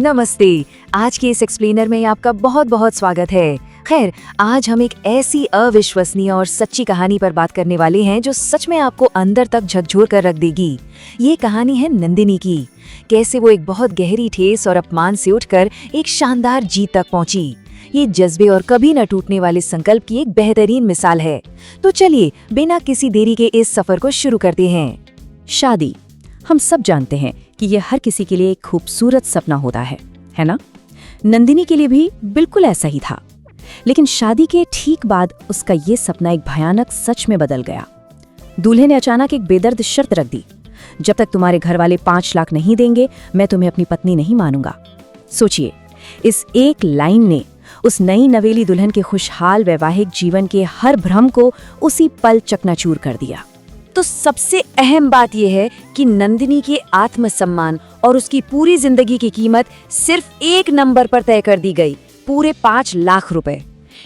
नमस्ते। आज के इस एक्सप्लेनर में आपका बहुत बहुत स्वागत है। खैर, आज हम एक ऐसी अविश्वसनीय और सच्ची कहानी पर बात करने वाले हैं जो सच में आपको अंदर तक झकझोर कर रख देगी। ये कहानी है नंदिनी की। कैसे वो एक बहुत गहरी ठेस और अपमान से उठकर एक शानदार जीत तक पहुंची। ये जज्बे और कभी न टूटने वाले संकल्प की एक बेहतरीन मिसाल है। तो चलिए बिना किसी देरी के इस सफर को शुरू करते हैं। शादी, हम सब जानते हैं कि यह हर किसी के लिए एक खूबसूरत सपना होता है ना? नंदिनी के लिए भी बिल्कुल ऐसा ही था। लेकिन शादी के ठीक बाद उसका ये सपना एक भयानक सच में बदल गया। दूल्हे ने अचानक एक बेदर्द शर्त रख दी, जब तक तुम्हारे घर वाले 5 लाख नहीं देंगे मैं तुम्हें अपनी पत्नी नहीं मानूंगा। सोचिए, इस एक लाइन ने उस नई नवेली दुल्हन के खुशहाल वैवाहिक जीवन के हर भ्रम को उसी पल चकनाचूर कर दिया। तो सबसे अहम बात यह है कि नंदिनी के आत्मसम्मान और उसकी पूरी जिंदगी की कीमत सिर्फ एक नंबर पर तय कर दी गई, पूरे 5 लाख रुपए।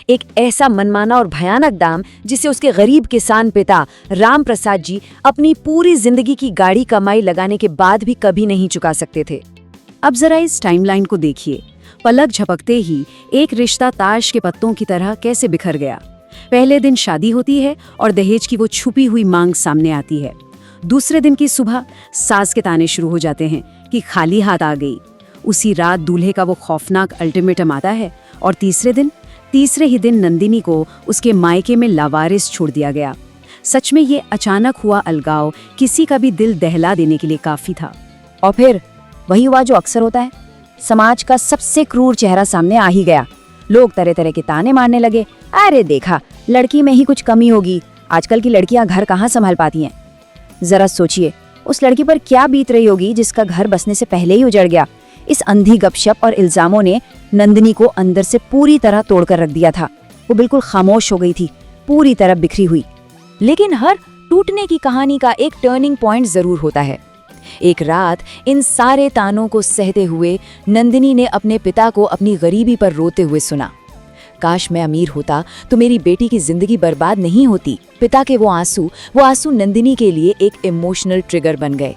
एक ऐसा मनमाना और भयानक दाम जिसे उसके गरीब किसान पिता राम प्रसाद जी अपनी पूरी जिंदगी की गाड़ी कमाई लगाने के बाद भी कभी नहीं चुका सकते थे। अब जरा इस टाइमलाइन को देखिए। पलक झपकते ही एक रिश्ता ताश के पत्तों की तरह कैसे बिखर गया। पहले दिन शादी होती है और दहेज की वो छुपी हुई मांग सामने आती है। दूसरे दिन की सुबह सास के ताने शुरू हो जाते हैं कि खाली हाथ आ गई। उसी रात दूल्हे का वो खौफनाक अल्टीमेटम आता है और तीसरे ही दिन नंदिनी को उसके मायके में लावारिस छोड़ दिया गया। सच में ये अचानक हुआ अलगाव किसी का भी दिल दहला देने के लिए काफी था। और फिर वही हुआ जो अक्सर होता है, समाज का सबसे क्रूर चेहरा सामने आ ही गया। लोग तरह तरह के ताने मारने लगे। अरे देखा, लड़की में ही कुछ कमी होगी, आजकल की लड़कियां घर कहाँ संभाल पाती हैं। जरा सोचिए, उस लड़की पर क्या बीत रही होगी जिसका घर बसने से पहले ही उजड़ गया। इस अंधी गपशप और इल्जामों ने नंदिनी को अंदर से पूरी तरह तोड़कर रख दिया था। वो बिल्कुल खामोश हो गई थी, पूरी तरह बिखरी हुई। लेकिन हर टूटने की कहानी का एक टर्निंग पॉइंट जरूर होता है। एक रात इन सारे तानों को सहते हुए नंदिनी ने अपने पिता को अपनी गरीबी पर रोते हुए सुना। काश मैं अमीर होता तो मेरी बेटी की जिंदगी बर्बाद नहीं होती। पिता के वो आंसू नंदिनी के लिए एक इमोशनल ट्रिगर बन गए।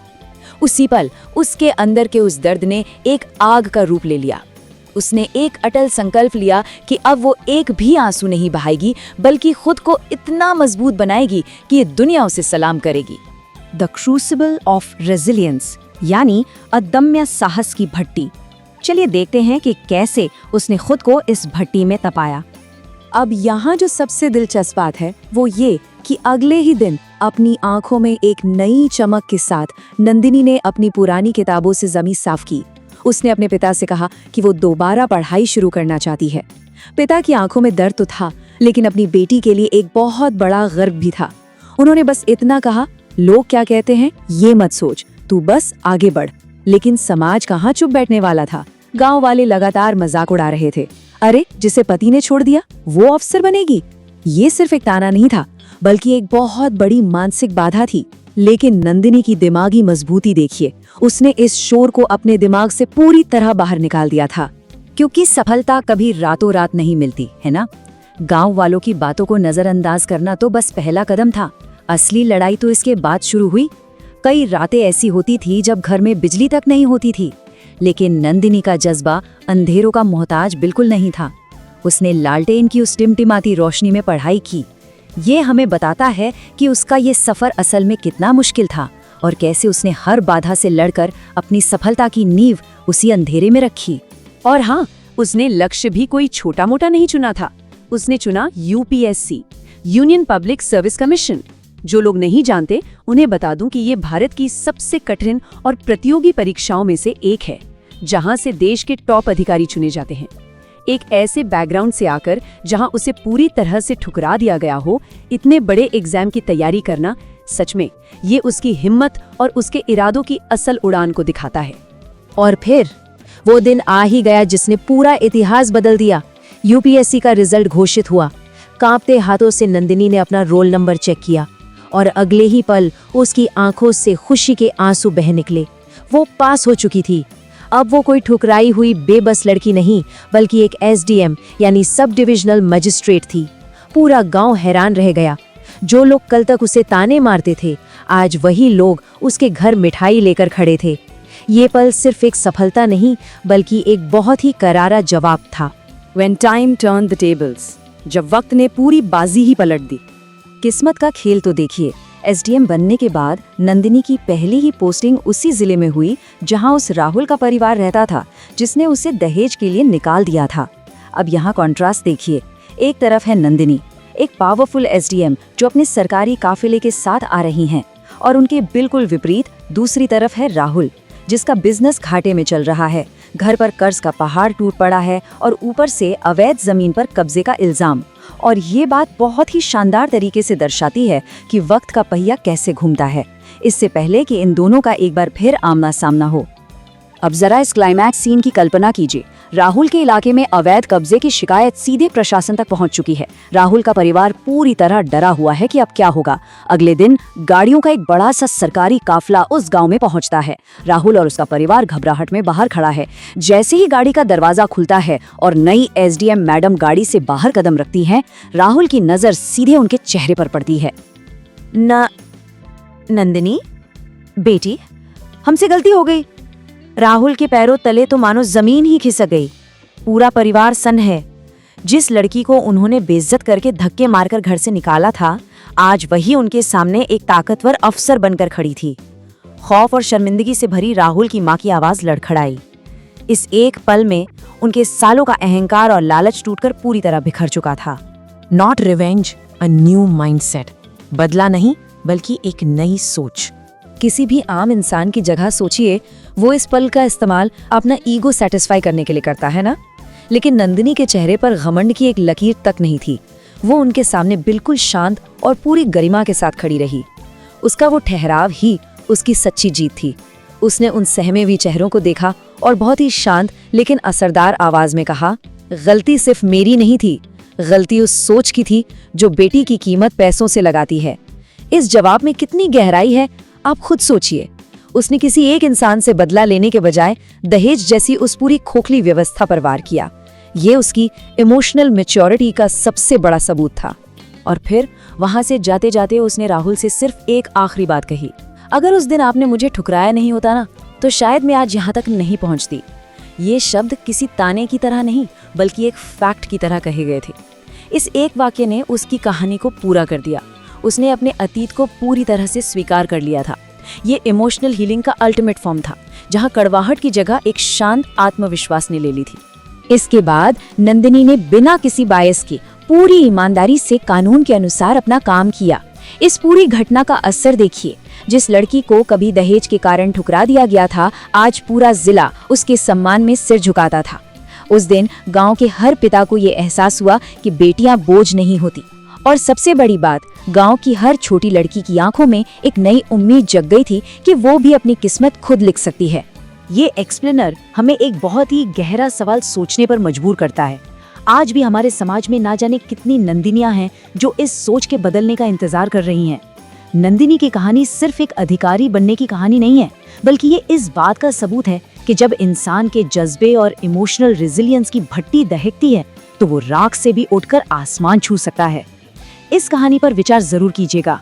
उसी पल उसके अंदर के उस दर्द ने एक आग का रूप ले लिया। उसने एक अटल संकल्प लिया कि अब वो एक भी आंसू नहीं बहाएगी, बल्कि खुद को इतना मजबूत बनाएगी कि ये दुनिया उसे सलाम करेगी। द क्रूसिबल ऑफ रेजिलियंस, यानी अदम्य साहस की भट्टी। चलिए देखते हैं कि कैसे उसने खुद को इस भट्टी में तपाया। अब यहाँ जो सबसे दिलचस्प बात है वो ये कि अगले ही दिन अपनी आंखों में एक नई चमक के साथ नंदिनी ने अपनी पुरानी किताबों से ज़मीं साफ की। उसने अपने पिता से कहा कि वो दोबारा पढ़ाई शुरू करना चाहती है। पिता की आंखों में दर्द तो था, लेकिन अपनी बेटी के लिए एक बहुत बड़ा गर्व भी था। उन्होंने बस इतना कहा, लोग क्या कहते हैं ये मत सोच, तू बस आगे बढ़। लेकिन समाज कहाँ चुप बैठने वाला था। गांव वाले लगातार मजाक उड़ा रहे थे। अरे, जिसे पति ने छोड़ दिया वो अफसर बनेगी। ये सिर्फ एक ताना नहीं था, बल्कि एक बहुत बड़ी मानसिक बाधा थी। लेकिन नंदिनी की दिमागी मजबूती देखिए, उसने इस शोर को अपने दिमाग से पूरी तरह बाहर निकाल दिया था। क्योंकि सफलता कभी रातों रात नहीं मिलती, है ना? गाँव वालों की बातों को नजरअंदाज करना तो बस पहला कदम था। असली लड़ाई तो इसके बाद शुरू हुई। कई रातें ऐसी होती थी जब घर में बिजली तक नहीं होती थी, लेकिन नंदिनी का जज्बा अंधेरों का मोहताज बिल्कुल नहीं था। उसने लालटेन की उस टिमटिमाती रोशनी में पढ़ाई की। ये हमें बताता है कि उसका ये सफर असल में कितना मुश्किल था और कैसे उसने हर बाधा से लड़कर अपनी सफलता की नींव उसी अंधेरे में रखी। और हाँ, उसने लक्ष्य भी कोई छोटा मोटा नहीं चुना था। उसने चुना UPSC, union public service commission. जो लोग नहीं जानते उन्हें बता दूं कि ये भारत की सबसे कठिन और प्रतियोगी परीक्षाओं में से एक है, जहां से देश के टॉप अधिकारी चुने जाते हैं। एक ऐसे बैकग्राउंड से आकर जहां उसे पूरी तरह से ठुकरा दिया गया हो, इतने बड़े एग्जाम की तैयारी करना, सच में ये उसकी हिम्मत और उसके इरादों की असल उड़ान को दिखाता है। और फिर वो दिन आ ही गया जिसने पूरा इतिहास बदल दिया। यूपीएससी का रिजल्ट घोषित हुआ। कांपते हाथों से नंदिनी ने अपना रोल नंबर चेक किया और अगले ही पल उसकी आंखों से खुशी के आंसू बह निकले। वो पास हो चुकी थी। अब वो कोई ठुकराई हुई बेबस लड़की नहीं, बल्कि एक एसडीएम यानी सब डिविजनल मजिस्ट्रेट थी। पूरा गांव हैरान रह गया। जो लोग कल तक उसे ताने मारते थे, आज वही लोग उसके घर मिठाई लेकर खड़े थे। ये पल सिर्फ एक सफलता नहीं बल्कि एक बहुत ही करारा जवाब था। When time turned the tables, जब वक्त ने पूरी बाजी ही पलट दी। किस्मत का खेल तो देखिए, एसडीएम बनने के बाद नंदिनी की पहली ही पोस्टिंग उसी जिले में हुई जहां उस राहुल का परिवार रहता था जिसने उसे दहेज के लिए निकाल दिया था। अब यहाँ कॉन्ट्रास्ट देखिए, एक तरफ है नंदिनी, एक पावरफुल एसडीएम जो अपने सरकारी काफिले के साथ आ रही हैं, और उनके बिल्कुल विपरीत दूसरी तरफ है राहुल, जिसका बिजनेस घाटे में चल रहा है, घर पर कर्ज का पहाड़ टूट पड़ा है और ऊपर से अवैध जमीन पर कब्जे का इल्जाम। और ये बात बहुत ही शानदार तरीके से दर्शाती है कि वक्त का पहिया कैसे घूमता है, इससे पहले कि इन दोनों का एक बार फिर आमना सामना हो। अब जरा इस क्लाइमैक्स सीन की कल्पना कीजिए। राहुल के इलाके में अवैध कब्जे की शिकायत सीधे प्रशासन तक पहुंच चुकी है। राहुल का परिवार पूरी तरह डरा हुआ है कि अब क्या होगा। अगले दिन गाड़ियों का एक बड़ा सा सरकारी काफिला उस गांव में पहुंचता है। राहुल और उसका परिवार घबराहट में बाहर खड़ा है। जैसे ही गाड़ी का दरवाजा खुलता है और नई एसडीएम मैडम गाड़ी से बाहर कदम रखती हैं, राहुल की नजर सीधे उनके चेहरे पर पड़ती है। नंदिनी बेटी, हमसे गलती हो गई। राहुल के पैरों तले तो मानो जमीन ही खिसक गई। पूरा परिवार सन्न है। जिस लड़की को उन्होंने बेइज्जत करके धक्के मारकर घर से निकाला था, आज वही उनके सामने एक ताकतवर अफसर बनकर खड़ी थी। खौफ और शर्मिंदगी से भरी राहुल की मां की आवाज लड़खड़ाई। इस एक पल में उनके सालों का अहंकार और लालच टूटकर पूरी तरह बिखर चुका था। Not revenge, a new mindset. बदला नहीं बल्कि एक नई सोच। किसी भी आम इंसान की जगह सोचिए, वो इस पल का इस्तेमाल अपना ईगो सेटिस्फाई करने के लिए करता है ना। लेकिन नंदिनी के चेहरे पर घमंड की एक लकीर तक नहीं थी। वो उनके सामने बिल्कुल शांत और पूरी गरिमा के साथ खड़ी रही। उसका वो ठहराव ही उसकी सच्ची जीत थी। उसने उन सहमे हुए चेहरों को देखा और बहुत ही शांत लेकिन असरदार आवाज में कहा, गलती सिर्फ मेरी नहीं थी, गलती उस सोच की थी जो बेटी की कीमत पैसों से लगाती है। इस जवाब में कितनी गहराई है, आप खुद सोचिए। उसने किसी एक इंसान से बदला लेने के बजाय दहेज जैसी उस पूरी खोखली व्यवस्था पर वार किया। ये उसकी इमोशनल मैच्योरिटी का सबसे बड़ा सबूत था। और फिर वहां से जाते जाते उसने राहुल से सिर्फ एक आखिरी बात कही, अगर उस दिन आपने मुझे ठुकराया नहीं होता ना, तो शायद मैं आज यहाँ तक नहीं पहुँचती। ये शब्द किसी ताने की तरह नहीं बल्कि एक फैक्ट की तरह कहे गए थे। इस एक वाक्य ने उसकी कहानी को पूरा कर दिया। उसने अपने अतीत को पूरी तरह से स्वीकार कर लिया था। ये इमोशनल हीलिंग का अल्टीमेट फॉर्म था, जहां कड़वाहट की जगह एक शांत आत्मविश्वास ने ले ली थी। इसके बाद नंदिनी ने बिना किसी बायस के पूरी ईमानदारी से कानून के अनुसार अपना काम किया। इस पूरी घटना का असर देखिए। जिस लड़की को कभी दहेज के कारण ठुकरा दिया गया था, आज पूरा जिला उसके सम्मान में सिर झुकाता था। उस दिन गांव के हर पिता को ये एहसास हुआ कि बेटियां बोझ नहीं होती। और सबसे बड़ी बात, गांव की हर छोटी लड़की की आंखों में एक नई उम्मीद जग गई थी कि वो भी अपनी किस्मत खुद लिख सकती है। ये एक्सप्लेनर हमें एक बहुत ही गहरा सवाल सोचने पर मजबूर करता है। आज भी हमारे समाज में ना जाने कितनी नंदिनियां हैं जो इस सोच के बदलने का इंतजार कर रही हैं। नंदिनी की कहानी सिर्फ एक अधिकारी बनने की कहानी नहीं है, बल्कि ये इस बात का सबूत है कि जब इंसान के जज्बे और इमोशनल रेजिलियंस की भट्टी दहकती है, तो वो राख से भी उठकर आसमान छू सकता है। इस कहानी पर विचार जरूर कीजिएगा।